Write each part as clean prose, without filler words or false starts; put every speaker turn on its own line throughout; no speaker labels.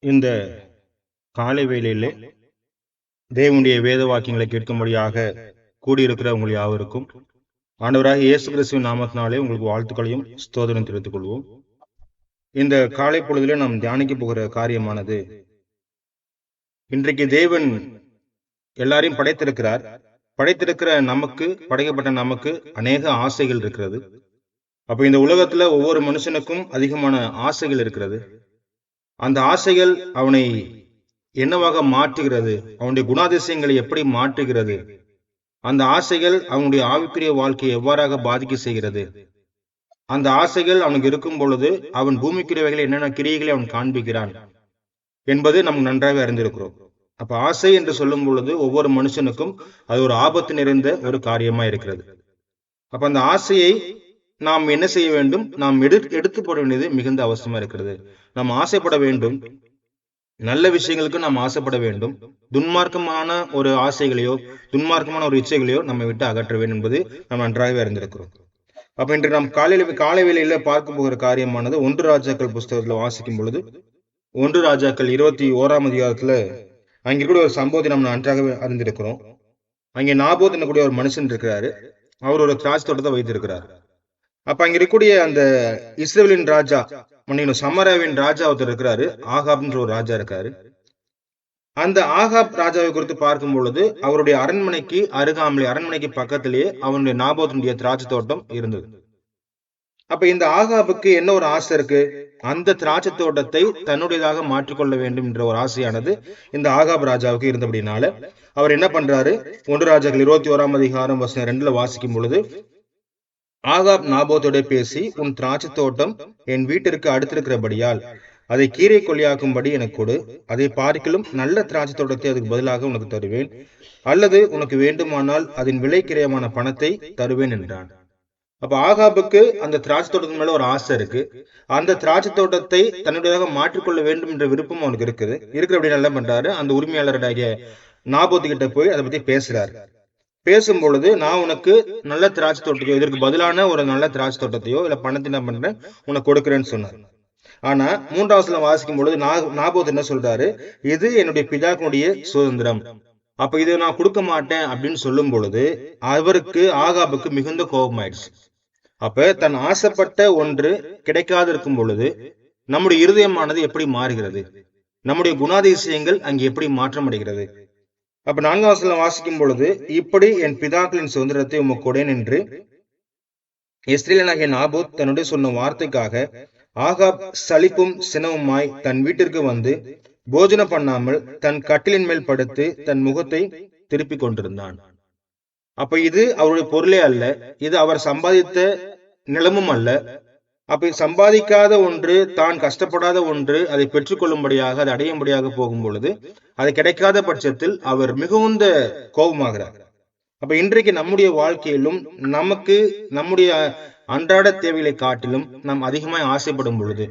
இந்த காலை வேளையிலே தேவனுடைய வேத வாக்கியங்களை கேட்கும்படியாக கூடியிருக்கிற உங்கள் யாவருக்கும் ஆண்டவராக இயேசு கிறிஸ்துவின் நாமத்தினாலே உங்களுக்கு வாழ்த்துக்களையும் ஸ்தோத்திரம் தெரிவித்துக் கொள்வோம். இந்த காலை பொழுதிலே நாம் தியானிக்க போகிற காரியமானது, இன்றைக்கு தேவன் எல்லாரையும் படைத்திருக்கிற நமக்கு, படைக்கப்பட்ட நமக்கு அநேக ஆசைகள் இருக்கிறது. அப்ப இந்த உலகத்துல ஒவ்வொரு மனுஷனுக்கும் அதிகமான ஆசைகள் இருக்கிறது. அந்த ஆசைகள் அவனை என்னவாக மாற்றுகிறது, அவனுடைய குணாதிசயங்களை எப்படி மாற்றுகிறது, அந்த ஆசைகள் அவனுடைய ஆவிக்குரிய வாழ்க்கையை எவ்வாறாக பாதிக்க செய்கிறது, அந்த ஆசைகள் அவனுக்கு இருக்கும் பொழுது அவன் பூமிக்குரியவைகளை என்னென்ன கிரியைகளை அவன் காண்பிக்கிறான் என்பது நமக்கு நன்றாக அறிந்திருக்கிறோம். அப்ப ஆசை என்று சொல்லும் பொழுது ஒவ்வொரு மனுஷனுக்கும் அது ஒரு ஆபத்து நிறைந்த ஒரு காரியமா இருக்கிறது. அப்ப அந்த ஆசையை நாம் என்ன செய்ய வேண்டும்? நாம் எடுத்து போட வேண்டியது மிகுந்த அவசியமா இருக்கிறது. நாம் ஆசைப்பட வேண்டும், நல்ல விஷயங்களுக்கு நாம் ஆசைப்பட வேண்டும். துன்மார்க்கமான ஒரு ஆசைகளையோ துன்மார்க்கமான ஒரு இச்சைகளையோ நம்ம விட்டு அகற்ற வேண்டும் என்பது நாம் நன்றாகவே அறிந்திருக்கிறோம். அப்ப இன்று நாம் காலை வேளையில பார்க்க போகிற காரியமானது 1 ராஜாக்கள் புஸ்தகத்துல வாசிக்கும் பொழுது 1 ராஜாக்கள் 21ஆம் அதிகாரத்துல அங்கே கூட ஒரு சம்பவத்தை நம்ம நன்றாகவே அறிந்திருக்கிறோம். அங்கே நாபோத் என்னக்கூடிய ஒரு மனுஷன் இருக்கிறாரு. அவர் ஒரு திராட்சை தோட்டத்தை வைத்திருக்கிறார். அப்ப அங்க இருக்கக்கூடிய அந்த இஸ்ரவேலின் ராஜா, சமராவின் ராஜா ஒருத்தர் இருக்கிறாரு. ஆகாப்ன்ற ஒரு ராஜா இருக்காரு. அந்த ஆகாப் ராஜாவை குறித்து பார்க்கும் பொழுது அவருடைய அரண்மனைக்கு அருகாமலே, அரண்மனைக்கு பக்கத்திலேயே அவனுடைய நாபோத்தினுடைய திராட்சை தோட்டம் இருந்தது. அப்ப இந்த ஆகாபுக்கு என்ன ஒரு ஆசை இருக்கு? அந்த திராட்சை தோட்டத்தை தன்னுடையதாக மாற்றிக்கொள்ள வேண்டும் என்ற ஒரு ஆசையானது இந்த ஆகாப் ராஜாவுக்கு இருந்தபடினால அவர் என்ன பண்றாரு? 1 ராஜாக்கள் 21ஆம் அதிகாரம் வசனம் 2ல வாசிக்கும் பொழுது, ஆகாப் நாபோத்தோட பேசி, உன் திராட்சை தோட்டம் என் வீட்டிற்கு அடுத்திருக்கிறபடியால் அதை கீரை கொல்லியாக்கும்படி எனக்கு கொடு. அதை பார்க்கிலும் நல்ல திராட்சை தோட்டத்தை அதுக்கு பதிலாக உனக்கு தருவேன், அல்லது உனக்கு வேண்டுமானால் அதன் விலை கிரயமான பணத்தை தருவேன் என்றான். அப்ப ஆகாபுக்கு அந்த திராட்சை தோட்டத்தின் மேல ஒரு ஆசை இருக்கு. அந்த திராட்சை தோட்டத்தை தன்னுடையதாக மாற்றிக்கொள்ள வேண்டும் என்ற விருப்பம் அவனுக்கு இருக்குது. அப்படின்னு என்ன பண்றாரு? அந்த உரிமையாளருடைய நாபோத்து கிட்ட போய் அதை பத்தி பேசுறாரு. பேசும் பொழுது, நான் உனக்கு நல்ல திராட்சை தோட்டத்தையோ, இதற்கு பதிலான ஒரு நல்ல திராட்சை தோட்டத்தையோ இல்ல பணத்தை என்ன பண்றேன் உனக்கு கொடுக்குறேன்னு சொன்னார். ஆனா 3ஆம் வாசிக்கும் பொழுது நாபோத் என்ன சொல்றாரு? இது என்னுடைய பிதாக்களுடைய சுதந்திரம், அப்ப இதை நான் கொடுக்க மாட்டேன் அப்படின்னு சொல்லும் பொழுது அவருக்கு, ஆகாபுக்கு மிகுந்த கோபம் ஆயிடுச்சு. அப்ப தன் ஆசைப்பட்ட ஒன்று கிடைக்காது இருக்கும் பொழுது நம்முடைய இருதயமானது எப்படி மாறுகிறது, நம்முடைய குணாதிசயங்கள் அங்கே எப்படி மாற்றம் அடைகிறது? அப்ப 4ஆம் வசனம் வாசிக்கும் பொழுது, இப்படி என் பிதாக்களின் சுதந்திரத்தை உமக்கு கொடேன் என்று இஸ்ரவேலனாகிய நாபோத் தன்னுடைய சொன்ன வார்த்தைக்காக ஆகாப் சலிப்பும் சினவுமாய் தன் வீட்டிற்கு வந்து போஜனம் பண்ணாமல் தன் கட்டிலின் மேல் படுத்து தன் முகத்தை திருப்பி கொண்டிருந்தான். அப்ப இது அவருடைய பொருளே அல்ல, இது அவர் சம்பாதித்த நிலமும் அல்ல. அப்ப சம்பாதிக்காத ஒன்று, தான் கஷ்டப்படாத ஒன்று, அதை பெற்றுக்கொள்ளும்படியாக, அதை அடையும்படியாக போகும் பொழுது அது கிடைக்காத பட்சத்தில் அவர் மிகுந்த கோபமாகிறார். அப்ப இன்றைக்கு நம்முடைய வாழ்க்கையிலும் நமக்கு நம்முடைய அன்றாட தேவைகளை காட்டிலும் நாம் அதிகமாய் ஆசைப்படும் பொழுது,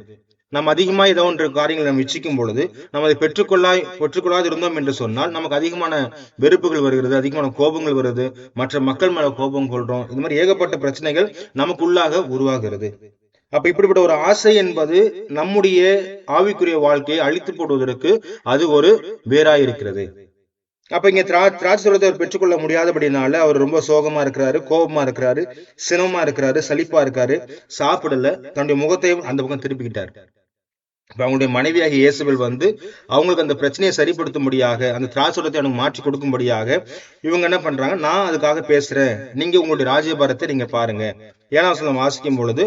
நாம் அதிகமாக ஏதோ ஒன்று காரியங்களை நாம் இச்சிக்கும் பொழுது, நாம் அதை பெற்றுக்கொள்ளாது இருந்தோம் என்று சொன்னால் நமக்கு அதிகமான வெறுப்புகள் வருகிறது, அதிகமான கோபங்கள் வருது, மற்ற மக்கள் மேல கோபம் கொள்றோம். இது மாதிரி ஏகப்பட்ட பிரச்சனைகள் நமக்குள்ளாக உருவாகிறது. அப்ப இப்படிப்பட்ட ஒரு ஆசை என்பது நம்முடைய ஆவிக்குரிய வாழ்க்கையை அழித்து போடுவதற்கு அது ஒரு வேறாயிருக்கிறது. அப்ப இங்க திராட்சை தோட்டத்தை அவர் பெற்றுக்கொள்ள முடியாதபடினால அவர் ரொம்ப சோகமா இருக்கிறாரு, கோபமா இருக்கிறாரு, சினமா இருக்கிறாரு, சலிப்பா இருக்காரு, சாப்பிடல, தன்னுடைய முகத்தையும் அந்த பக்கம் திருப்பிக்கிட்டாரு. இப்ப அவங்களுடைய மனைவியாக இயேசுவேல் வந்து அவங்களுக்கு அந்த பிரச்சனையை சரிப்படுத்தும்படியாக, அந்த திராட்சை தோட்டத்தை அவனுக்கு மாற்றி கொடுக்கும்படியாக இவங்க என்ன பண்றாங்க? நான் அதுக்காக பேசுறேன், நீங்க உங்களுடைய ராஜ்யபாரத்தை நீங்க பாருங்க. 7ஆம் வசனம் வாசிக்கும் பொழுது,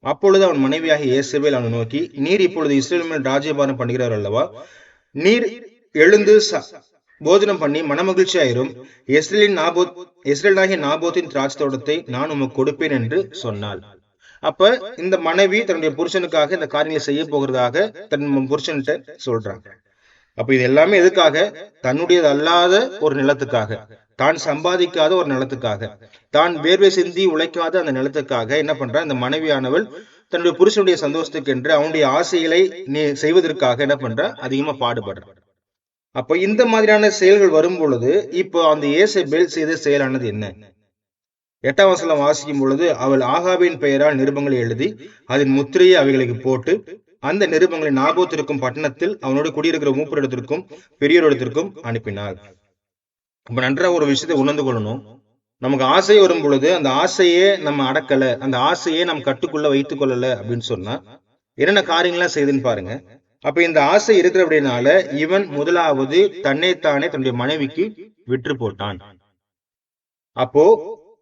அப்பொழுது அவன் மனைவியாக இயேசுவேல் அவனை நோக்கி, நீர் இப்பொழுது இஸ்ரவேல் மேல் ராஜ்யபாரம் பண்ணுகிறார் அல்லவா? நீர் எழுந்து போஜனம் பண்ணி மனமகிழ்ச்சி ஆயிரும். இஸ்ரவேலாகிய நாபோத்தின் திராட்சை தோட்டத்தை நான் உமக்கு கொடுப்பேன் என்று சொன்னாள். அப்ப இந்த மனைவி தன்னுடைய புருஷனுக்காக இந்த காரியங்களை செய்ய போகிறதாக தன் புருஷன்கிட்ட சொல்றாங்க. அப்ப இது எல்லாமே எதுக்காக? தன்னுடையது அல்லாத ஒரு நிலத்துக்காக, தான் சம்பாதிக்காத ஒரு நிலத்துக்காக, தான் வேர்வை சிந்தி உழைக்காத அந்த நிலத்துக்காக என்ன பண்ற? இந்த மனைவியானவள் தன்னுடைய புருஷனுடைய சந்தோஷத்துக்கு என்று அவனுடைய ஆசைகளை செய்வதற்காக என்ன பண்ற? அதிகமா பாடுபடுற. அப்ப இந்த மாதிரியான செயல்கள் வரும் பொழுது இப்போ அந்த இயேசபேல் செய்த செயலானது என்ன? 8ஆம் வசனம் வாசிக்கும் பொழுது, அவள் ஆகாபின் பெயரால் நிருபங்களை எழுதி அதன் முத்திரையை அவைகளுக்கு போட்டு அந்த நிருபங்களை நாபோத் இருக்கும் பட்டணத்தில் அவனோடு குடியிருக்கிற மூப்பரிடத்திற்கும் பெரியோரிடத்திற்கும் அனுப்பினாள். இப்ப நன்றாக ஒரு விஷயத்தை உணர்ந்து கொள்ளணும். நமக்கு ஆசை வரும் பொழுது அந்த ஆசையே நம்ம அடக்கல, அந்த ஆசையே நம்ம கட்டுக்குள்ள வைத்துக் கொள்ளல அப்படின்னு சொன்னா என்னென்ன காரியங்கள்லாம் செய்யுதுன்னு பாருங்க. அப்ப இந்த ஆசை இருக்கிறபடினால இவன் முதலாவது தன்னைத்தானே தன்னுடைய மனைவிக்கு விற்று போட்டான். அப்போ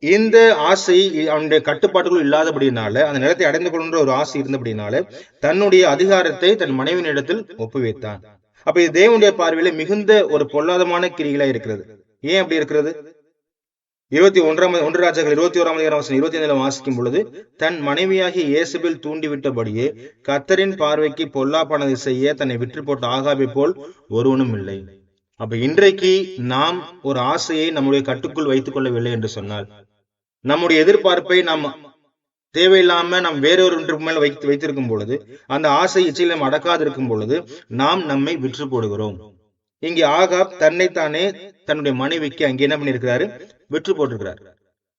இந்த ஆசை அவனுடைய கட்டுப்பாட்டுக்குள் இல்லாதபடினால, அந்த நிலத்தை அடைந்து கொள்கின்ற ஒரு ஆசை இருந்தபடினால தன்னுடைய அதிகாரத்தை தன் மனைவியின் இடத்தில் ஒப்புவித்தான். அப்ப இது தேவனுடைய பார்வையில மிகுந்த ஒரு பொல்லாதமான கிரிகளா இருக்கிறது. ஏன் அப்படி இருக்கிறது? 1 ராஜாக்கள் 21 வாசிக்கும் பொழுது, தன் மனைவியாகிய இயேசபேல் தூண்டிவிட்டபடியே கர்த்தரின் பார்வைக்கு பொல்லாப்பானதை செய்ய தன்னை விற்று போட்ட ஆகாபை போல் ஒருவனும் இல்லை. அப்ப இன்றைக்கு நாம் ஒரு ஆசையை நம்முடைய கட்டுக்குள் வைத்துக் கொள்ளவில்லை என்று சொன்னால், நம்முடைய எதிர்பார்ப்பை நாம் தேவையில்லாம நாம் வேறொரு மேல வைத்திருக்கும் பொழுது, அந்த ஆசை இச்சையில் நாம் அடக்காது இருக்கும் பொழுது நாம் நம்மை விற்று போடுகிறோம். இங்கே ஆகாப் தன்னைத்தானே தன்னுடைய மனைவிக்கு அங்கே என்ன பண்ணிருக்கிறாரு? விற்று போட்டிருக்கிறார்.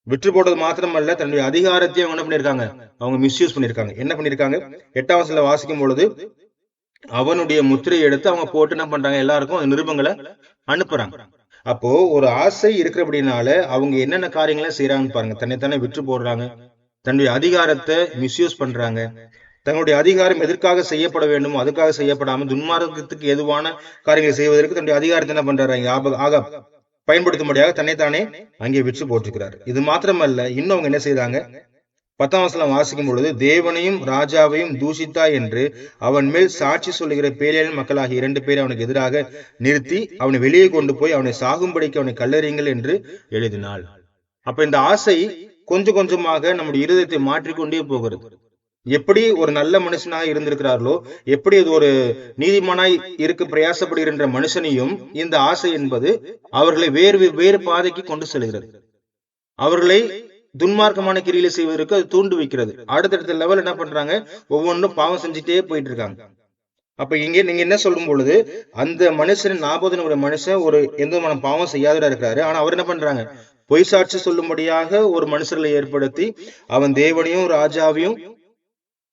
விற்று போட்டது மாத்திரமல்ல, தன்னுடைய அதிகாரத்தையும் அவங்க என்ன பண்ணிருக்காங்க? அவங்க மிஸ்யூஸ் பண்ணிருக்காங்க. என்ன பண்ணிருக்காங்க? 8ஆம் வசனத்துல வாசிக்கும் பொழுது, அவனுடைய முத்திரையை எடுத்து அவங்க போட்டு என்ன பண்றாங்க? எல்லாருக்கும் நிருபங்களை அனுப்புறாங்க. அப்போ ஒரு ஆசை இருக்கிறபடினால அவங்க என்னென்ன காரியங்களை செய்யறாங்கன்னு பாருங்க. தன்னைத்தானே விற்று போடுறாங்க, தன்னுடைய அதிகாரத்தை மிஸ்யூஸ் பண்றாங்க, தன்னுடைய அதிகாரம் எதற்காக செய்யப்பட வேண்டுமோ அதுக்காக செய்யப்படாமல் துன்மார்க்கத்துக்கு எதுவான காரியங்களை செய்வதற்கு தன்னுடைய அதிகாரத்தை என்ன பண்றாங்க? ஆகாப் பயன்படுத்தும்படியாக தன்னைத்தானே அங்கே விற்று போட்டிருக்கிறார். இது மாத்திரமல்ல, இன்னும் அவங்க என்ன செய்தாங்க? 10ஆம் வசனம் வாசிக்கும் பொழுது, தேவனையும் ராஜாவையும் தூஷித்தா என்று அவன் மேல் சாட்சி சொல்லுகிற பேலியலின் மக்களாகிய 2 பேரை அவனுக்கு எதிராக நிறுத்தி அவனை வெளியே கொண்டு போய் அவனை சாகும்படிக்கு அவனை கல்லறியுங்கள் என்று எழுதினாள். அப்ப இந்த ஆசை கொஞ்சம் கொஞ்சமாக நம்முடைய இருதயத்தை மாற்றிக்கொண்டே போகிறது. எப்படி ஒரு நல்ல மனுஷனாக இருந்திருக்கிறார்களோ, எப்படி அது ஒரு நீதிமானாய் இருக்க பிரயாசப்படுகின்ற மனுஷனையும் இந்த ஆசை என்பது அவர்களை வேறு பாதைக்கு கொண்டு செல்கிறது. அவர்களை துன்மார்க்கமான கிரியில செய்வதற்கு அது தூண்டு வைக்கிறது. அடுத்தடுத்த லெவல் என்ன பண்றாங்க? ஒவ்வொன்றும் பாவம் செஞ்சுட்டே போயிட்டு இருக்காங்க. அப்ப இங்க நீங்க என்ன சொல்லும் பொழுது, அந்த மனுஷன் நாபோத்தினுடைய மனுஷன் ஒரு எந்த விதமான பாவம் செய்யாதவரா இருக்கிறாரு. ஆனா அவர் என்ன பண்றாங்க? பொய் சாட்சி சொல்லும்படியாக ஒரு மனுஷர்களை ஏற்படுத்தி அவன் தேவனையும் ராஜாவையும்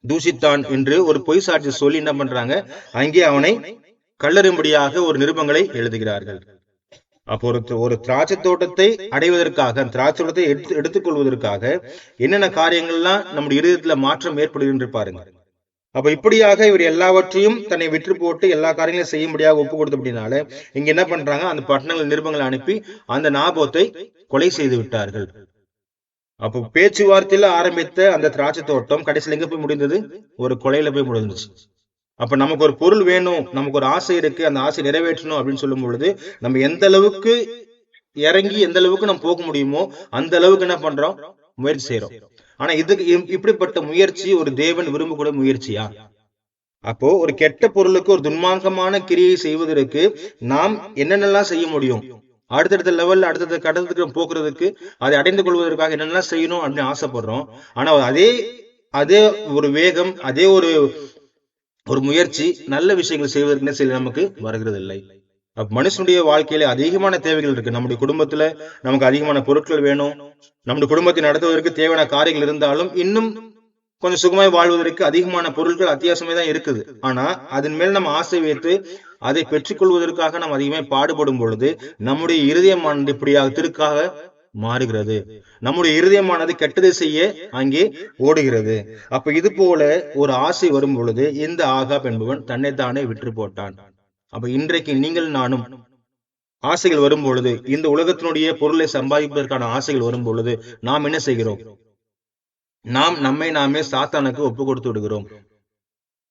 தூஷித்தான் என்று ஒரு பொய் சாட்சி சொல்லி என்ன பண்றாங்க? அங்கே அவனை கல்லறும்படியாக ஒரு நிருபங்களை எழுதுகிறார்கள். அப்போ ஒரு திராட்சை தோட்டத்தை அடைவதற்காக, திராட்சை தோட்டத்தை எடுத்துக் கொள்வதற்காக என்னென்ன காரியங்கள்லாம் நம்முடைய இருதயத்துல மாற்றம் ஏற்படுகின்ற பாருங்க. அப்ப இப்படியாக இவர் எல்லாவற்றையும் தன்னை விற்று போட்டு எல்லா காரியங்களையும் செய்யும்படியாக ஒப்பு கொடுத்த அப்படின்னால இங்க என்ன பண்றாங்க? அந்த பட்டணங்கள் நிருபங்களை அனுப்பி அந்த நாபோத்தை கொலை செய்து விட்டார்கள். அப்போ பேச்சுவார்த்தையில ஆரம்பித்த அந்த திராட்சை தோட்டம் கடைசியில் எங்க போய் முடிந்தது? ஒரு கொலையில போய் முடிஞ்சிச்சு. அப்ப நமக்கு ஒரு பொருள் வேணும், நமக்கு ஒரு ஆசை இருக்கு, அந்த ஆசை நிறைவேற்றணும் அப்படின்னு சொல்லும் பொழுது நம்ம எந்த அளவுக்கு இறங்கி எந்த அளவுக்கு நம்ம போக முடியுமோ அந்த அளவுக்கு என்ன பண்றோம்? முயற்சி செய்யறோம். ஆனா இதுக்கு இப்படிப்பட்ட முயற்சி ஒரு தேவன் விரும்பக்கூடிய முயற்சியா? அப்போ ஒரு கெட்ட பொருளுக்கு ஒரு துன்மார்க்கமான கிரியை செய்வதற்கு நாம் என்னென்னலாம் செய்ய முடியும்? அடுத்தடுத்த லெவல்ல அடுத்தடுத்த கடத்துக்கு போக்குறதுக்கு, அதை அடைந்து கொள்வதற்காக என்னெல்லாம் செய்யணும் அப்படின்னு ஆசைப்படுறோம். ஆனா அதே ஒரு வேகம், அதே ஒரு முயற்சி நல்ல விஷயங்கள் செய்வதற்கு என்ன செய்ய நமக்கு வருகிறது இல்லை. மனுஷனுடைய வாழ்க்கையில அதிகமான தேவைகள் இருக்கு. நம்முடைய குடும்பத்துல நமக்கு அதிகமான பொருட்கள் வேணும். நம்முடைய குடும்பத்தை நடத்துவதற்கு தேவையான காரியங்கள் இருந்தாலும் இன்னும் கொஞ்சம் சுகமாய் வாழ்வதற்கு அதிகமான பொருட்கள் அத்தியாவசியமே தான் இருக்குது. ஆனா அதன் மேல் நம்ம ஆசை வைத்து அதை பெற்றுக்கொள்வதற்காக நாம் அதிகமாக பாடுபடும் பொழுது நம்முடைய இருதயமானது இப்படியாக திருக்காக மாறுகிறது. நம்முடைய இருதயமானது கெட்டதை செய்ய அங்கே ஓடுகிறது. அப்ப இது போல ஒரு ஆசை வரும் பொழுது இந்த ஆகாப் என்பவன் தன்னைத்தானே விற்று போட்டான். அப்ப இன்றைக்கு நீங்கள் நானும் ஆசைகள் வரும் பொழுது, இந்த உலகத்தினுடைய பொருளை சம்பாதிப்பதற்கான ஆசைகள் வரும் பொழுது நாம் என்ன செய்கிறோம்? நாம் நம்மை நாமே சாத்தானுக்கு ஒப்பு கொடுத்து விடுகிறோம்.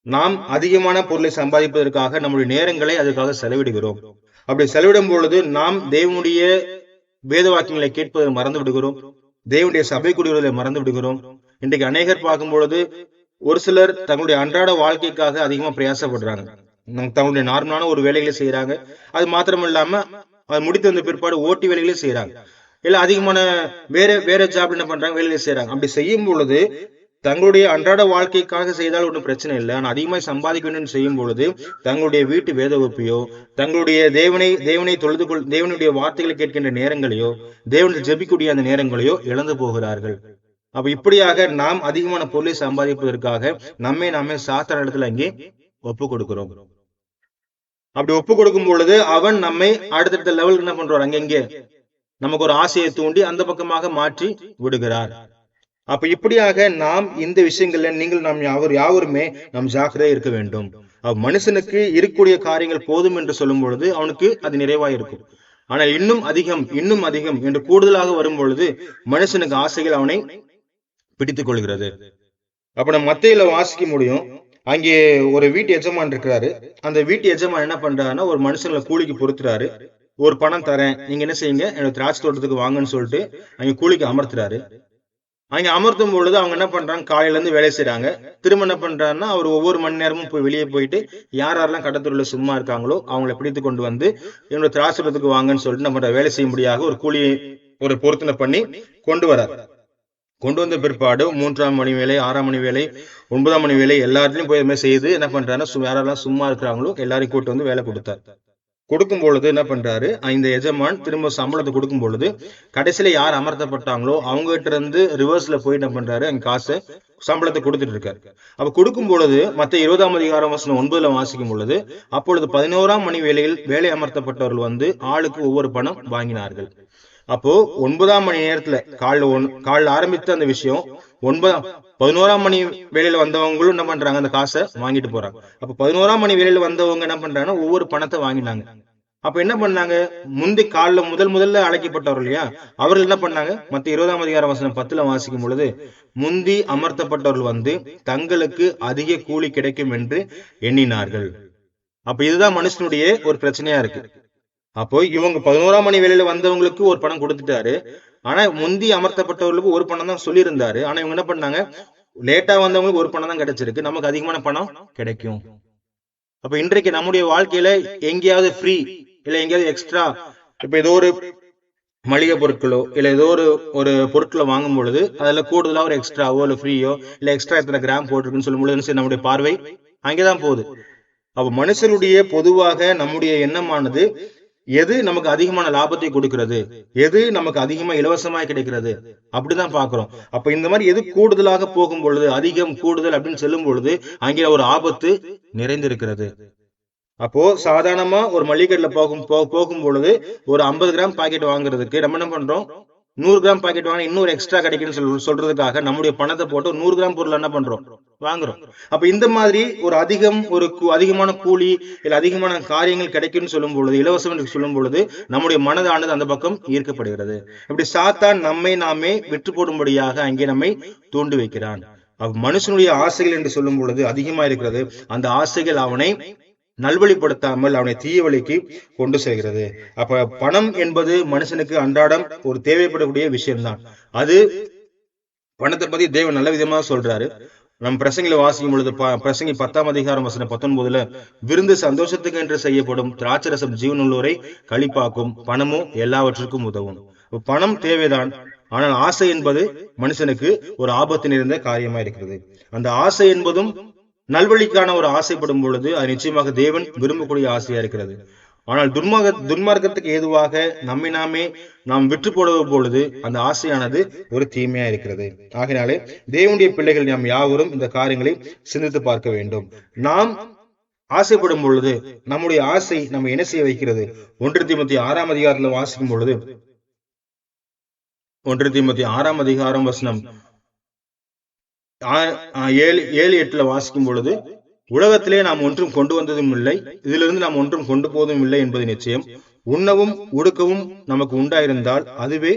நாம் அதிகமான பொருளை சம்பாதிப்பதற்காக நம்முடைய நேரங்களை அதுக்காக செலவிடுகிறோம். அப்படி செலவிடும் பொழுது நாம் தேவனுடைய வேத வாக்கியங்களை கேட்பதை மறந்து விடுகிறோம். தேவனுடைய சபை கூடுவதை மறந்து விடுகிறோம். இன்றைக்கு அநேகர் பார்க்கும் பொழுது ஒரு சிலர் தங்களுடைய அன்றாட வாழ்க்கைக்காக அதிகமா பிரயாசப்படுறாங்க. தங்களுடைய நார்மலான ஒரு வேலைகளை செய்யறாங்க. அது மாத்திரம் இல்லாம அது முடித்து வந்த பிற்பாடு ஓட்டி வேலைகளே செய்யறாங்க. இல்ல அதிகமான வேற ஜாப் என்ன பண்றாங்க? வேலைகளை செய்யறாங்க. அப்படி செய்யும் பொழுது தங்களுடைய அன்றாட வாழ்க்கைக்காக செய்தால் ஒன்றும் பிரச்சனை இல்லை. ஆனா அதிகமாக சம்பாதிக்க வேண்டும் செய்யும் பொழுது தங்களுடைய வீட்டு வேத வகுப்பையோ, தங்களுடைய தேவனை தொழுது தேவனுடைய வார்த்தைகளை கேட்கின்ற நேரங்களையோ, தேவனை ஜெபிக்கூடிய அந்த நேரங்களையோ இழந்து போகிறார்கள். அப்ப இப்படியாக நாம் அதிகமான பொருளை சம்பாதிப்பதற்காக நம்மை நாமே சாத்தான இடத்துல அங்கே ஒப்பு கொடுக்கிறோம். அப்படி ஒப்பு கொடுக்கும் பொழுது அவன் நம்மை அடுத்தடுத்த லெவலுக்கு என்ன பண்றார், அங்கங்கே நமக்கு ஒரு ஆசையை தூண்டி அந்த பக்கமாக மாற்றி விடுகிறார். அப்ப இப்படியாக நாம் இந்த விஷயங்கள்ல நீங்கள் நாம் யாவருமே நாம் ஜாக்கிரதையா இருக்க வேண்டும். மனுஷனுக்கு இருக்கக்கூடிய காரியங்கள் போதும் என்று சொல்லும் பொழுது அவனுக்கு அது நிறைவாக இருக்கும். ஆனால் இன்னும் அதிகம் என்று கூடுதலாக வரும் பொழுது மனுஷனுக்கு ஆசைகள் அவனை பிடித்துக் கொள்கிறது. அப்ப நம்ம மத்தியில வாசிக்க முடியும். அங்கே ஒரு வீட்டு எஜமான் இருக்கிறாரு. அந்த வீட்டு எஜமான் என்ன பண்றாருன்னா, ஒரு மனுஷங்களை கூலிக்கு பொறுத்துறாரு. ஒரு பணம் தரேன், நீங்க என்ன செய்யுங்க, என்னோட திராட்சை தோட்டத்துக்கு வாங்கன்னு சொல்லிட்டு அங்க கூலிக்கு அமர்த்துறாரு. அங்க அமர்த்தும் பொழுது அவங்க என்ன பண்றாங்க, காலையில இருந்து வேலை செய்யறாங்க. திரும்ப என்ன பண்றாருன்னா, அவர் ஒவ்வொரு மணி நேரமும் போய் வெளியே போயிட்டு யாரெல்லாம் கடத்தூர்ல சும்மா இருக்காங்களோ அவங்களை பிடித்து கொண்டு வந்து என்னோட திராட்சை தோட்டத்துக்கு வாங்கன்னு சொல்லிட்டு நம்ம வேலை செய்ய முடியாத ஒரு கூலியை ஒரு பொருத்தனை பண்ணி கொண்டு வரார். கொண்டு வந்த பிற்பாடு 3ஆம் மணி வேலை, 6ஆம் மணி வேலை, 9ஆம் மணி வேலை எல்லாத்தையும் போய் செய்து என்ன பண்றாருன்னா, யாரெல்லாம் சும்மா இருக்கிறாங்களோ எல்லாரையும் கூட்டு வந்து வேலை கொடுத்தார். கொடுக்கும் பொழுது என்ன பண்றாரு, இந்த எஜமான் திரும்ப சம்பளத்தை கொடுக்கும் பொழுது கடைசியில யார் அமர்த்தப்பட்டாங்களோ அவங்க கிட்ட இருந்து ரிவர்ஸ்ல போய் என்ன பண்றாரு, அங்க காசை சம்பளத்தை கொடுத்துட்டு இருக்காரு. அப்ப கொடுக்கும் பொழுது மத்த 20ஆம் அதிகாரம் வசனம் 9ல வாசிக்கும் பொழுது, அப்பொழுது 11ஆம் மணி வேளையில் வேலை அமர்த்தப்பட்டவர்கள் வந்து ஆளுக்கு ஒவ்வொரு பணம் வாங்கினார்கள். அப்போ 9ஆம் மணி நேரத்துல காலைல ஆரம்பித்த அந்த விஷயம் 11ஆம் மணி வேலையில வந்தவங்களும் என்ன பண்றாங்க, அந்த காசை வாங்கிட்டு போறாங்க. அப்ப 11ஆம் மணி வேலையில வந்தவங்க என்ன பண்றாங்கன்னா, ஒவ்வொரு பணத்தை வாங்கினாங்க. அப்ப என்ன பண்ணாங்க, முந்தி காலில் முதல்ல அழைக்கப்பட்டவர்கள் இல்லையா, அவர்கள் என்ன பண்ணாங்க, மத்த 20ஆம் அதிகாரம் வசனம் 10ல வாசிக்கும் பொழுது, முந்தி அமர்த்தப்பட்டவர்கள் வந்து தங்களுக்கு அதிக கூலி கிடைக்கும் என்று எண்ணினார்கள். அப்ப இதுதான் மனுஷனுடைய ஒரு பிரச்சனையா இருக்கு. அப்போ இவங்க 11ஆம் மணி வேலையில வந்தவங்களுக்கு ஒரு பணம் கொடுத்துட்டாரு. ஆனா முந்தி அமர்த்தப்பட்டவர்களுக்கு ஒரு பணம் தான் சொல்லியிருந்தாரு. ஆனா இவங்க என்ன பண்ணாங்க, லேட்டா வந்தவங்களுக்கு ஒரு பணம் தான் கிடைச்சிருக்கு, நமக்கு அதிகமான பணம் கிடைக்கும். அப்ப இன்றைக்கு நம்முடைய வாழ்க்கையில எங்கேயாவது ஃப்ரீ இல்ல எங்கேயாவது எக்ஸ்ட்ரா, இப்ப ஏதோ ஒரு மளிகை பொருட்களோ இல்ல ஏதோ ஒரு பொருட்களை வாங்கும் பொழுது அதுல கூடுதலா ஒரு எக்ஸ்ட்ராவோ இல்ல ஃப்ரீயோ இல்ல எக்ஸ்ட்ரா எத்தனை கிராம் போட்டிருக்குன்னு சொல்லும் பொழுது நம்முடைய பார்வை அங்கேதான் போகுது. அப்ப மனுஷனுடைய பொதுவாக நம்முடைய எண்ணமானது எது நமக்கு அதிகமான லாபத்தை கொடுக்கிறது, எது நமக்கு அதிகமா இலவசமாக கிடைக்கிறது அப்படிதான் பாக்குறோம். அப்ப இந்த மாதிரி எது கூடுதலாக போகும் பொழுது, அதிகம் கூடுதல் அப்படின்னு சொல்லும் பொழுது அங்கே ஒரு ஆபத்து நிறைந்திருக்கிறது. அப்போ சாதாரணமா ஒரு மளிகைல போகும் பொழுது ஒரு 50 கிராம் பாக்கெட் வாங்குறதுக்கு நம்ம என்ன பண்றோம், 100 கிராம் பாக்கெட் வாங்க இன்னொரு எக்ஸ்ட்ரா கிடைக்குன்னு சொல்றதுக்காக நம்முடைய பணத்தை போட்டு 100 கிராம் பொருள் என்ன பண்றோம், வாங்குறோம். அப்ப இந்த மாதிரி ஒரு அதிகமான கூலி இல்ல அதிகமான காரியங்கள் கிடைக்கும்னு சொல்லும் பொழுது, இலவசம் என்று சொல்லும் பொழுது நம்முடைய மனதானது அந்த பக்கம் ஈர்க்கப்படுகிறது. இப்படி சாத்தான் நம்மை நாமே விற்று போடும்படியாக அங்கே நம்மை தூண்டி வைக்கிறான். மனுஷனுடைய ஆசைகள் என்று சொல்லும் பொழுது அதிகமா இருக்கிறது. அந்த ஆசைகள் அவனை நல்வழிப்படுத்தாமல் அவனை தீய வழிக்கு கொண்டு செல்கிறது. அப்ப பணம் என்பது மனுஷனுக்கு அன்றாடம் ஒரு தேவைப்படக்கூடிய விஷயம்தான். அது பணத்தை பத்தி தேவன் நல்ல விதமாக சொல்றாரு. நம் பிரசங்கில வாசிக்கும் பொழுது பிரசங்கி 10ஆம் அதிகாரம் வசனம் 19ல, விருந்து சந்தோஷத்துக்கு என்று செய்யப்படும், திராட்சரசம் ஜீவனுள்ளோரை களிப்பாக்கும், பணமும் எல்லாவற்றுக்கும் உதவும். பணம் தேவைதான், ஆனால் ஆசை என்பது மனுஷனுக்கு ஒரு ஆபத்து நிறைந்த காரியமா இருக்கிறது. அந்த ஆசை என்பதும் நல்வழிக்கான ஒரு ஆசைப்படும் பொழுது அது நிச்சயமாக தேவன் விரும்பக்கூடிய ஆசையா இருக்கிறது. ஆனால் துன்மார்க்கத்துக்கு ஏதுவாக நம்மை நாமே நாம் விற்று போடுவது பொழுது அந்த ஆசையானது ஒரு தீமையா இருக்கிறது. ஆகினாலே தேவனுடைய பிள்ளைகள் நாம் யாவரும் இந்த காரியங்களை சிந்தித்து பார்க்க வேண்டும். நாம் ஆசைப்படும் பொழுது நம்முடைய ஆசை நம்ம என்ன செய்ய வைக்கிறது. 1 தீமோத்தேயு 6ஆம் அதிகாரத்துல வாசிக்கும் பொழுது 1 தீமோத்தேயு 6ஆம் அதிகாரம் வசனம் 7-8 வாசிக்கும் பொழுது, உலகத்திலே நாம் ஒன்றும் கொண்டு வந்ததும் இல்லை, இதிலிருந்து நாம் ஒன்றும் கொண்டு போவதும் இல்லை என்பது நிச்சயம். உண்ணவும் உடுக்கவும் நமக்கு உண்டாயிருந்தால் அதுவே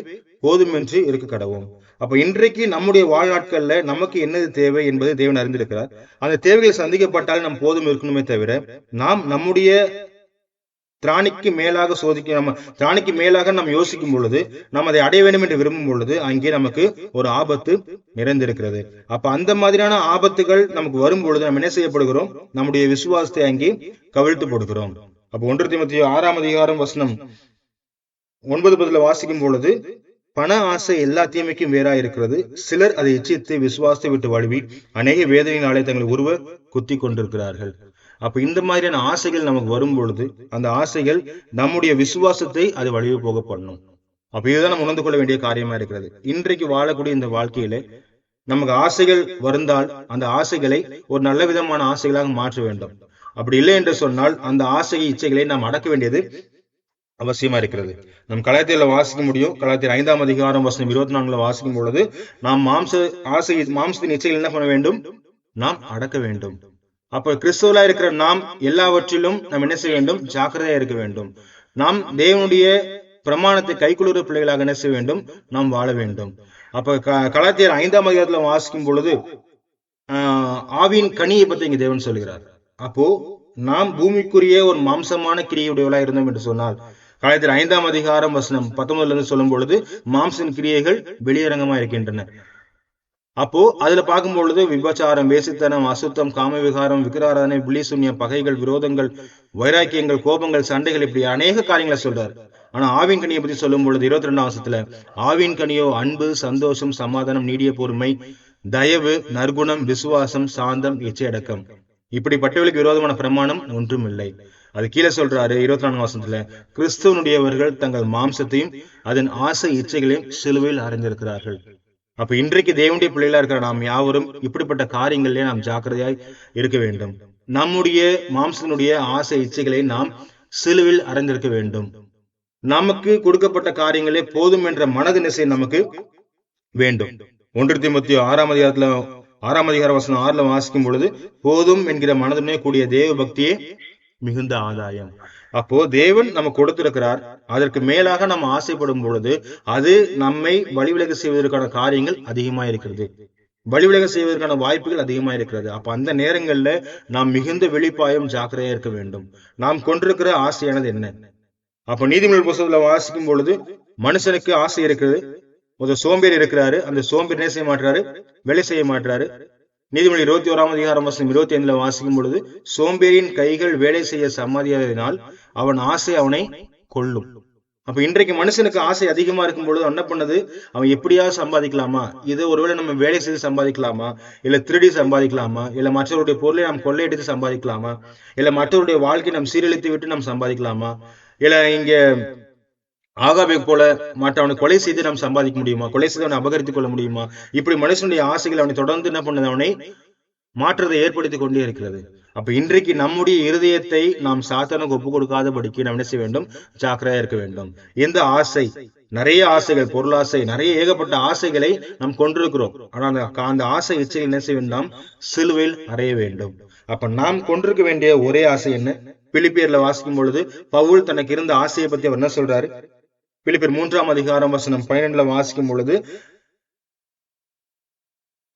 போதுமென்று இருக்க கடவும். அப்ப இன்றைக்கு நம்முடைய வாழ்நாட்கள்ல நமக்கு என்னது தேவை என்பதை தேவன் அறிந்திருக்கிறார். அந்த தேவைகள் சந்திக்கப்பட்டால் நாம் போதும் இருக்கணுமே தவிர, நாம் நம்முடைய திராணிக்கு மேலாக நாம் யோசிக்கும் பொழுது, நாம் அதை அடைய வேண்டும் என்று விரும்பும் பொழுது அங்கே நமக்கு ஒரு ஆபத்து நிறைந்திருக்கிறது. அப்ப அந்த மாதிரியான ஆபத்துகள் நமக்கு வரும் பொழுது நம்ம என்ன செய்யப்படுகிறோம், நம்முடைய விசுவாசத்தை அங்கே கவிழ்த்து போடுகிறோம். அப்ப 1 தீமோத்தேயு 6ஆம் அதிகாரம் வசனம் 9-10 வாசிக்கும் பொழுது, பண ஆசை எல்லா தீமைக்கும் வேறா இருக்கிறது. சிலர் அதை இச்சித்து விசுவாசத்தை விட்டு வழுவி அநேக வேதனையினாலே தங்களை உருவ குத்தி கொண்டிருக்கிறார்கள். அப்ப இந்த மாதிரியான ஆசைகள் நமக்கு வரும் பொழுது அந்த ஆசைகள் நம்முடைய விசுவாசத்தை அது வழிவு போக பண்ணும். அப்ப இதுதான் நம்ம உணர்ந்து கொள்ள வேண்டிய காரியமா இருக்கிறது. இன்றைக்கு வாழக்கூடிய இந்த வாழ்க்கையில நமக்கு ஆசைகள் வருந்தால் அந்த ஆசைகளை ஒரு நல்ல விதமான ஆசைகளாக மாற்ற வேண்டும். அப்படி இல்லை என்று சொன்னால் அந்த ஆசை இச்சைகளை நாம் அடக்க வேண்டியது அவசியமா இருக்கிறது. நம் கலாத்தியர்ல வாசிக்க முடியும். கலாத்தியர் 5ஆம் அதிகாரம் வசனம் 24 வாசிக்கும் பொழுது நாம் மாம்சத்தின் இச்சைகள் என்ன பண்ண வேண்டும்? நாம் அடக்க வேண்டும். அப்ப கிறிஸ்துவலா இருக்கிற நாம் எல்லாவற்றிலும் நாம் என்ன செய்ய வேண்டும்? ஜாக்கிரதையா இருக்க வேண்டும். நாம் தேவனுடைய பிரமாணத்தை கைக்குளுற பிள்ளைகளாக என்ன செய்ய வேண்டும்? நாம் வாழ வேண்டும். அப்ப கலாத்தியர் 5ஆம் அதிகாரத்துல வாசிக்கும் பொழுது ஆவியின் கனியை பத்தி இங்க தேவன் சொல்கிறார். அப்போ நாம் பூமிக்குரிய ஒரு மாம்சமான கிரியையுடையவளா இருந்தோம் என்று சொன்னால் கலாத்தியர் 5ஆம் அதிகாரம் வசனம் 19 சொல்லும் பொழுது மாம்சன் கிரியைகள் வெளியரங்கமா இருக்கின்றன. அப்போ அதுல பார்க்கும் பொழுது விபச்சாரம், வேசித்தனம், அசுத்தம், காம விகாரம், விக்கிராராதனை, விழிசூன்யம், பகைகள், விரோதங்கள், வைராக்கியங்கள், கோபங்கள், சண்டைகள், இப்படி அநேக காரியங்களை சொல்றாரு. ஆனா ஆவின் கனியை பத்தி சொல்லும் பொழுது 22ஆம் வசனத்துல ஆவின் கனியோ அன்பு, சந்தோஷம், சமாதானம், நீடிய பொறுமை, தயவு, நற்குணம், விசுவாசம், சாந்தம், இச்சையடக்கம். இப்படிப்பட்டவர்களுக்கு விரோதமான பிரமாணம் ஒன்றும் இல்லை. அது கீழே சொல்றாரு 24ஆம் வசனத்துல கிறிஸ்துவனுடையவர்கள் தங்கள் மாம்சத்தையும் அதன் ஆசை இச்சைகளையும் சிலுவையில் அறைந்திருக்கிறார்கள். அப்ப இன்றைக்கு தேவனுடைய பிள்ளைகளா இருக்கிற நாம் யாவரும் இப்படிப்பட்ட காரியங்களிலே நாம் ஜாக்கிரதையாய் இருக்க வேண்டும். நம்முடைய மாம்சத்தினுடைய ஆசை இச்சைகளை நாம் சிலுவில் அறைந்திருக்க வேண்டும். நமக்கு கொடுக்கப்பட்ட காரியங்களே போதும் என்ற மனது நிச்சை நமக்கு வேண்டும். 1 தீமோத்தேயு 6ஆம் அதிகார வசனம் 6 வாசிக்கும் பொழுது போதும் என்கிற மனதுமே கூடிய தேவ பக்தியே மிகுந்த ஆதாயம். அப்போ தேவன் நமக்கு கொடுத்திருக்கிறார். அதற்கு மேலாக நம்ம ஆசைப்படும் பொழுது அது நம்மை வழிவிலக செய்வதற்கான காரியங்கள் அதிகமா இருக்கிறது. வழிவிலக செய்வதற்கான வாய்ப்புகள் அதிகமா இருக்கிறது. அப்ப அந்த நேரங்கள்ல நாம் மிகுந்த வெளிப்பாயம் ஜாக்கிரதையா இருக்க வேண்டும். நாம் கொண்டிருக்கிற ஆசையானது என்ன? அப்ப நீதிமொழி புத்தகத்துல வாசிக்கும் பொழுது மனுஷனுக்கு ஆசை இருக்கிறது. ஒரு சோம்பேறி இருக்கிறாரு. அந்த சோம்பேறி என்ன செய்ய மாட்டாரு? வேலை செய்ய மாட்டாரு. நீதிமொழி 21ஆம் அதிகாரம் வசனம் 25 வாசிக்கும் பொழுது சோம்பேறியின் கைகள் வேலை செய்ய சம்மதியாததினால் அவன் ஆசை அவனை கொல்லும். அப்ப இன்றைக்கு மனுஷனுக்கு ஆசை அதிகமா இருக்கும் பொழுது என்ன பண்ணது? அவன் எப்படியாவது சம்பாதிக்கலாமா, இதை ஒருவேளை நம்ம வேலை செய்து சம்பாதிக்கலாமா, இல்ல திருடி சம்பாதிக்கலாமா, இல்ல மற்றவருடைய பொருளை நாம் கொள்ளையடித்து சம்பாதிக்கலாமா, இல்ல மற்றவருடைய வாழ்க்கையை நாம் சீரழித்து விட்டு நாம் சம்பாதிக்கலாமா, இல்ல இங்க ஆகாபை போல மற்றவனை கொலை செய்து நாம் சம்பாதிக்க முடியுமா, கொலை செய்து அவனை அபகரித்துக் கொள்ள முடியுமா? இப்படி மனுஷனுடைய ஆசைகள் அவனை தொடர்ந்து என்ன பண்ணது? அவனை மாற்றத்தை ஏற்படுத்தி கொண்டே இருக்கிறது. அப்ப இன்றைக்கு நம்முடைய இருதயத்தை நாம் சாத்தானுக்கு ஒப்பு கொடுக்காதபடிக்கு நாம் என்ன செய்ய வேண்டும்? ஜாக்கிரதையா இருக்க வேண்டும். எந்த ஆசை, நிறைய ஆசைகள், பொருளாசை, நிறைய ஏகப்பட்ட ஆசைகளை நாம் கொண்டிருக்கிறோம். ஆனா அந்த ஆசை இச்சைகள் என்ன செய்ய வேண்டும்? சிலுவையில் அறைய வேண்டும். அப்ப நாம் கொண்டிருக்க வேண்டிய ஒரே ஆசை என்ன? பிலிப்பியர்ல வாசிக்கும் பொழுது பவுல் தனக்கு இருந்த ஆசையை பத்தி அவர் என்ன சொல்றாரு? பிலிப்பியர் 3ஆம் அதிகாரம் வசனம் 12 வாசிக்கும் பொழுது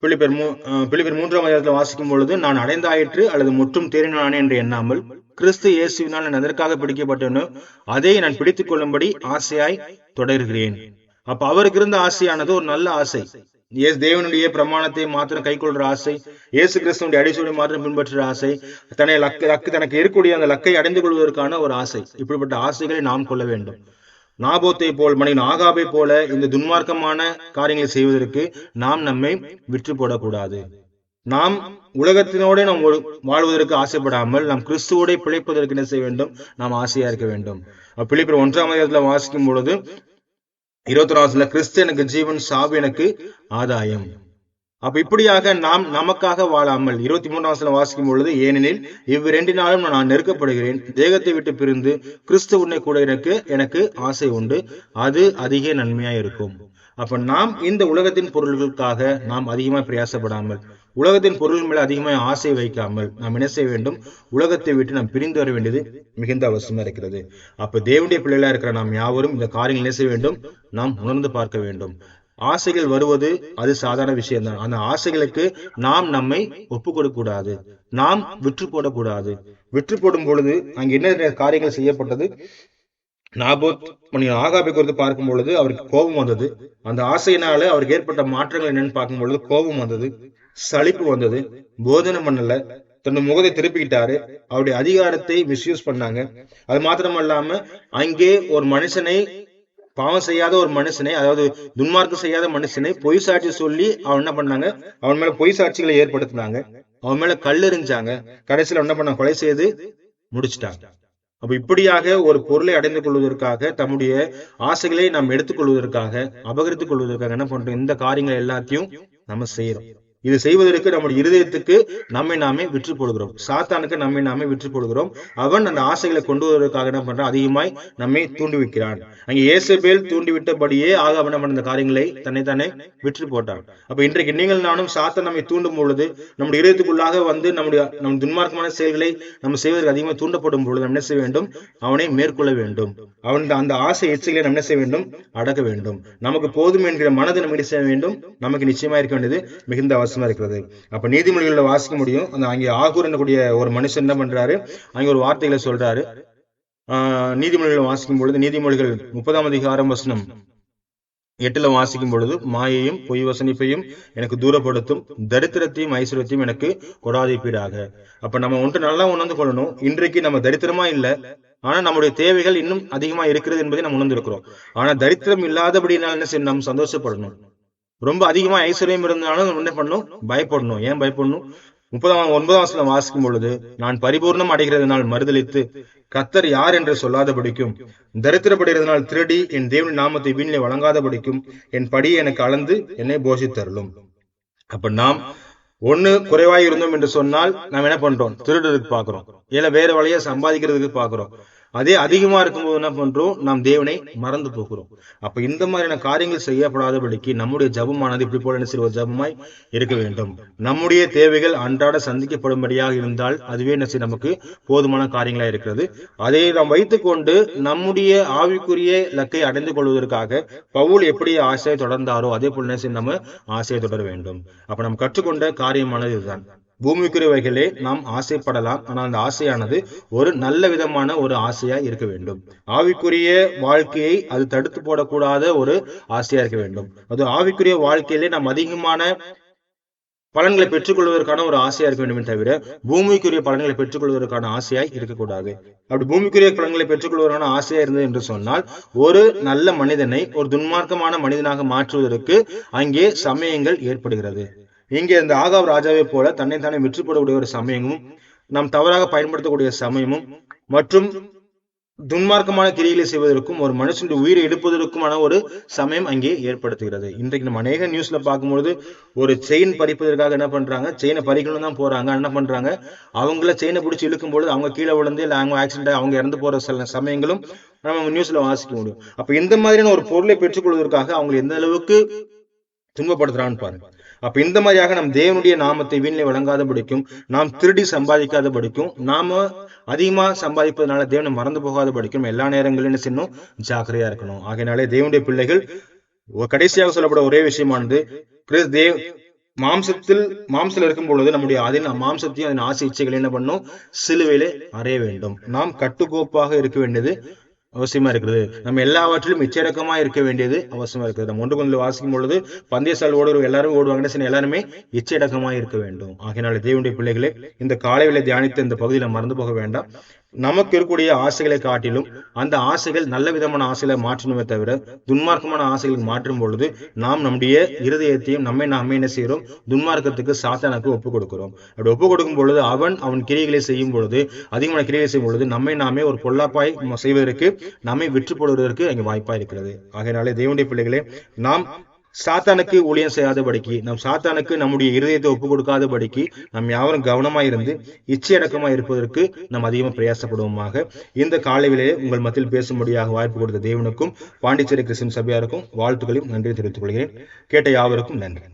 பிலிப்பியர் 3ஆம் அதிகாரத்துல வாசிக்கும் பொழுது நான் அடைந்தாயிற்று அல்லது முற்றும் தேறினானே என்று எண்ணாமல் கிறிஸ்து இயேசுவினால் நான் எதற்காக பிடிக்கப்பட்டேனோ அதை நான் பிடித்துக் கொள்ளும்படி ஆசையாய் தொடர்கிறேன். அப்ப அவருக்கு இருந்த ஆசையானது ஒரு நல்ல ஆசை. தேவனுடைய பிரமாணத்தை மாத்திரம் கை கொள்ற ஆசை, இயேசு கிறிஸ்துவனுடைய அடிச்சொலை மாத்திரம் பின்பற்றுற ஆசை, தனக்கு இருக்கக்கூடிய அந்த லக்கை அடைந்து கொள்வதற்கான ஒரு ஆசை. இப்படிப்பட்ட ஆசைகளை நாம் கொள்ள வேண்டும். நாபோத்தை போல் மனிதன் ஆகாபை போல இந்த துன்மார்க்கமான காரியங்களை செய்வதற்கு நாம் நம்மை விற்று போடக்கூடாது. நாம் உலகத்தினோட நாம் வாழ்வதற்கு ஆசைப்படாமல் நாம் கிறிஸ்துவோட பிழைப்பதற்கு என்ன செய்ய வேண்டும்? நாம் ஆசையா இருக்க வேண்டும். பிலிப்பியர் 1ஆம் அதிகாரத்துல வாசிக்கும் பொழுது 21 கிறிஸ்து எனக்கு ஜீவன், சாவு எனக்கு ஆதாயம். அப்ப இப்படியாக நாம் நமக்காக வாழாமல் 23ஆம் வாசிக்கும் பொழுது ஏனெனில் இவ்விரண்டினாலும் நான் நெருக்கப்படுகிறேன், தேகத்தை விட்டு பிரிந்து கிறிஸ்து உன்னை கூட எனக்கு ஆசை உண்டு, அது அதிக நன்மையா இருக்கும். அப்ப நாம் இந்த உலகத்தின் பொருள்களுக்காக நாம் அதிகமாக பிரயாசப்படாமல், உலகத்தின் பொருள் மேல அதிகமாக ஆசை வைக்காமல் நாம் என்ன செய்ய வேண்டும்? உலகத்தை விட்டு நாம் பிரிந்து வர வேண்டியது மிகுந்த அவசியமா இருக்கிறது. அப்ப தேவனுடைய பிள்ளைகளா இருக்கிற நாம் யாவரும் இந்த காரியங்கள் என்ன செய்ய வேண்டும்? நாம் உணர்ந்து பார்க்க வேண்டும். ஆசைகள் வருவது அது சாதாரண விஷயம்தான். அந்த ஆசைகளுக்கு நாம் நம்மை ஒப்பு கொடுக்க கூடாது, நாம் விற்று போடக்கூடாது. விற்று போடும் பொழுது அங்க என்ன காரியங்கள் செய்யப்பட்டது? நாபோத் ஆகாபை குறித்து பார்க்கும் பொழுது அவருக்கு கோபம் வந்தது. அந்த ஆசையினால அவருக்கு ஏற்பட்ட மாற்றங்கள் என்னன்னு பார்க்கும் பொழுது கோபம் வந்தது, சலிப்பு வந்தது, போதனை பண்ணல, தன்னுடைய முகத்தை திருப்பிக்கிட்டாரு, அவருடைய அதிகாரத்தை மிஸ்யூஸ் பண்ணாங்க. அது மாத்திரமல்லாம அங்கே ஒரு மனுஷனை, பாவம் செய்யாத ஒரு மனுஷனை, அதாவது துன்மார்க்கம் செய்யாத மனுஷனை பொய் சாட்சி சொல்லி அவன் என்ன பண்ணாங்க? அவன் மேல பொய் சாட்சிகளை ஏற்படுத்தினாங்க, அவன் மேல கல்லெறிஞ்சாங்க, கடைசியில என்ன பண்ண? கொலை செய்து முடிச்சுட்டாங்க. அப்ப இப்படியாக ஒரு பொருளை அடைந்து கொள்வதற்காக, தம்முடைய ஆசைகளை நாம் எடுத்துக் கொள்வதற்காக, அபகரித்துக் கொள்வதற்காக என்ன பண்றோம்? இந்த காரியங்கள் எல்லாத்தையும் நம்ம செய்யறோம். இது செய்வதற்கு நம்முடைய இருதயத்துக்கு நம்மை நாமே விற்று போடுகிறோம். சாத்தானுக்கு நம்மை நாமே விற்று போடுகிறோம். அவன் அந்த ஆசைகளை கொண்டு வருவதற்காக என்ன பண்றான்? அதிகமாய் நம்மை தூண்டிவிக்கிறான். அங்கே ஏசபேல் தூண்டிவிட்டபடியே ஆகாப் என்ன பண்ண இந்த காரியங்களை தன்னைத்தானே விற்று போட்டான். அப்ப இன்றைக்கு நீங்கள் நானும் சாத்தான் நம்மை தூண்டும் பொழுது, நம்முடைய இதயத்துக்குள்ளாக வந்து நம் துன்மார்க்கமான செயல்களை நம்ம செய்வதற்கு அதிகமாக தூண்டப்படும் பொழுது நம்ம என்ன செய்ய வேண்டும்? அவனை மேற்கொள்ள வேண்டும். அவன் அந்த ஆசை இச்சைகளை நம்ம என்ன செய்ய வேண்டும்? அடக்க வேண்டும். நமக்கு போதும் என்கிற மனதை நம்ம என்ன செய்ய வேண்டும்? நமக்கு நிச்சயமா இருக்க வேண்டியது மிகுந்த அவசியமா இருக்கிறது. அப்ப நீதிமொழிகளை வாசிக்க முடியும். அந்த அங்கே ஆகூர் என்னக்கூடிய ஒரு மனுஷன் என்ன பண்றாரு? அங்கே ஒரு வார்த்தைகளை சொல்றாரு. நீதிமொழிகளை வாசிக்கும் பொழுது, நீதிமொழிகள் 30ஆம் அதிகாரம் வசனம் 8 வாசிக்கும் பொழுது, மாயையும் பொய் வசனிப்பையும் எனக்கு தூரப்படுத்தும், தரித்திரத்தையும் ஐஸ்வர்யத்தையும் எனக்கு கொடாதிப்பீடாக. அப்ப நம்ம ஒன்று நல்லா உணர்ந்து கொள்ளணும். இன்றைக்கு நம்ம தரித்திரமா இல்லை, ஆனா நம்முடைய தேவைகள் இன்னும் அதிகமா இருக்கிறது என்பதை நம்ம உணர்ந்திருக்கிறோம். ஆனா தரித்திரம் இல்லாதபடினால என்ன செய்யணும்? நம்ம சந்தோஷப்படணும். ரொம்ப அதிகமா ஐஸ்வர்யம் இருந்தாலும் என்ன பண்ணணும்? பயப்படணும். ஏன் பயப்படணும்? 9ஆம் வசனம் வாசிக்கும் பொழுது, நான் பரிபூர்ணம் அடைகிறதுனால் மறுதலித்து கர்த்தர் யார் என்று சொல்லாதபடிக்கும், தரித்திரப்படுகிறதுனால் திருடி என் தேவனின் நாமத்தை வீணிலே வழங்காதபடிக்கும் என் படியை எனக்கு அளந்து என்னை போஷித்தருளும். அப்ப நாம் ஒண்ணு குறைவாய் இருந்தோம் என்று சொன்னால் நாம் என்ன பண்றோம்? திருடுறதுக்கு பாக்குறோம், இல்ல வேற வழியை சம்பாதிக்கிறதுக்கு பாக்குறோம். அதே அதிகமா இருக்கும்போது என்ன பண்றோம்? நாம் தேவனை மறந்து போகிறோம். அப்ப இந்த மாதிரியான காரியங்கள் செய்யப்படாதபடிக்கு நம்முடைய ஜபமானது இப்படி போல என்ன செய்ய ஜபமாய் இருக்க வேண்டும். நம்முடைய தேவைகள் அன்றாட சந்திக்கப்படும்படியாக இருந்தால் அதுவே என்ன செய்ய நமக்கு போதுமான காரியங்களா இருக்கிறது. அதை நாம் வைத்துக்கொண்டு நம்முடைய ஆவிக்குரிய இலக்கை அடைந்து கொள்வதற்காக பவுல் எப்படி ஆசையை தொடர்ந்தாரோ அதே போல என்ன செய்ய நம்ம ஆசையை தொடர வேண்டும். அப்ப நாம் கற்றுக்கொண்ட காரியமானது இதுதான். பூமிக்குரியவைகளே நாம் ஆசைப்படலாம், ஆனால் அந்த ஆசையானது ஒரு நல்ல விதமான ஒரு ஆசையா இருக்க வேண்டும். ஆவிக்குரிய வாழ்க்கையை அது தடுத்து போடக்கூடாத ஒரு ஆசையா இருக்க வேண்டும். அது ஆவிக்குரிய வாழ்க்கையிலே நாம் அதிகமான பலன்களை பெற்றுக்கொள்வதற்கான ஒரு ஆசையா இருக்க வேண்டுமே தவிர பூமிக்குரிய பலன்களை பெற்றுக்கொள்வதற்கான ஆசையாய் இருக்கக்கூடாது. அப்படி பூமிக்குரிய பலன்களை பெற்றுக்கொள்வதற்கான ஆசையா இருந்தது என்று சொன்னால், ஒரு நல்ல மனிதனை ஒரு துன்மார்க்கமான மனிதனாக மாற்றுவதற்கு அங்கே சமயங்கள் ஏற்படுகிறது. இங்கே இந்த ஆகாப் ராஜாவை போல தன்னைத்தானே விற்று போடக்கூடிய ஒரு சமயமும், நாம் தவறாக பயன்படுத்தக்கூடிய சமயமும், மற்றும் துன்மார்க்கமான கிரிகளை செய்வதற்கும் ஒரு மனுஷனுடைய உயிரை எடுப்பதற்குமான ஒரு சமயம் அங்கே ஏற்படுத்துகிறது. இன்றைக்கு நம்ம அநேக நியூஸ்ல பார்க்கும்போது ஒரு செயின் பறிப்பதற்காக என்ன பண்றாங்க? செயினை பறிக்கணும் தான் போறாங்க. என்ன பண்றாங்க? அவங்கள செயினை பிடிச்சி இழுக்கும் பொழுது அவங்க கீழே விழுந்து இல்லை அவங்க ஆக்சிடென்ட் அவங்க இறந்து போற சில சமயங்களும் நம்ம நியூஸ்ல வாசிக்க முடியும். அப்ப இந்த மாதிரியான ஒரு பொருளை பெற்றுக்கொள்வதற்காக அவங்க எந்த அளவுக்கு துன்பப்படுத்துறான்னு பாருங்க. அப்ப இந்த மாதிரியாக நம் தேவனுடைய நாமத்தை வீணிலே வழங்காதபடிக்கும், நாம் திருடி சம்பாதிக்காதபடிக்கும், நாம அதிகமா சம்பாதிப்பதனால தேவனை மறந்து போகாதபடிக்கும் எல்லா நேரங்களிலும் என்ன செய்யணும்? ஜாக்கிரதையா இருக்கணும். ஆகையினாலே தேவனுடைய பிள்ளைகள் கடைசியாக சொல்லப்பட ஒரே விஷயமானது, மாம்சத்தில் இருக்கும் பொழுது நம்முடைய அதன் மாம்சத்தையும் அதன் ஆசை இச்சைகளை என்ன பண்ணும்? சிலுவையிலே அறைய வேண்டும். நாம் கட்டுக்கோப்பாக இருக்க வேண்டியது அவசியமா இருக்கிறது. நம்ம எல்லாவற்றிலும் இச்சடக்கமா இருக்க வேண்டியது அவசியமா இருக்கிறது. நம்ம 1 Corinthians வாசிக்கும் பொழுது பந்தயசால் ஓடுற எல்லாரும் ஓடுவாங்க, எல்லாருமே இச்சடக்கமா இருக்க வேண்டும். ஆகையினால தேவனுடைய பிள்ளைகளே, இந்த காலையில தியானித்த இந்த பகுதியில மறந்து போக வேண்டாம். நமக்கு இருக்கக்கூடிய ஆசைகளை காட்டிலும் அந்த ஆசைகள் நல்ல விதமான ஆசைகளை மாற்றணுமே தவிர துன்மார்க்கமான ஆசைகளுக்கு மாற்றும் பொழுது நாம் நம்முடைய இருதயத்தையும் நாமே என்ன செய்யறோம்? துன்மார்க்கத்துக்கு சாத்தானுக்கு ஒப்புக் கொடுக்கிறோம். அப்படி ஒப்புக் கொடுக்கும் பொழுது அவன் கிரியைகளை செய்யும் பொழுது, அதிகமான கிரியைகளை செய்யும் பொழுது நாமே ஒரு பொல்லாப்பாய் செய்வதற்கு, நம்மை விற்று போடுவதற்கு அங்கே வாய்ப்பா இருக்கிறது. ஆகையினாலே தேவனுடைய பிள்ளைகளே, நாம் சாத்தானுக்கு ஊழியம் செய்யாதபடிக்கு, நம் சாத்தானுக்கு நம்முடைய இருதயத்தை ஒப்புக் கொடுக்காதபடிக்கு நாம் யாவரும் கவனமாய் இருந்து இச்சையடக்கமாய் இருப்பதற்கு நாம் அதிகமாக பிரயாசப்படுவோமாக. இந்த காலையிலே உங்கள் மத்தியில் பேசும்படியாக வாய்ப்பு கொடுத்த தேவனுக்கும் பாண்டிச்சேரி கிறிஸ்டியன் சபையாருக்கும் வாழ்த்துக்களையும் நன்றி தெரிவித்துக் கொள்கிறேன். கேட்ட யாவருக்கும் நன்றி.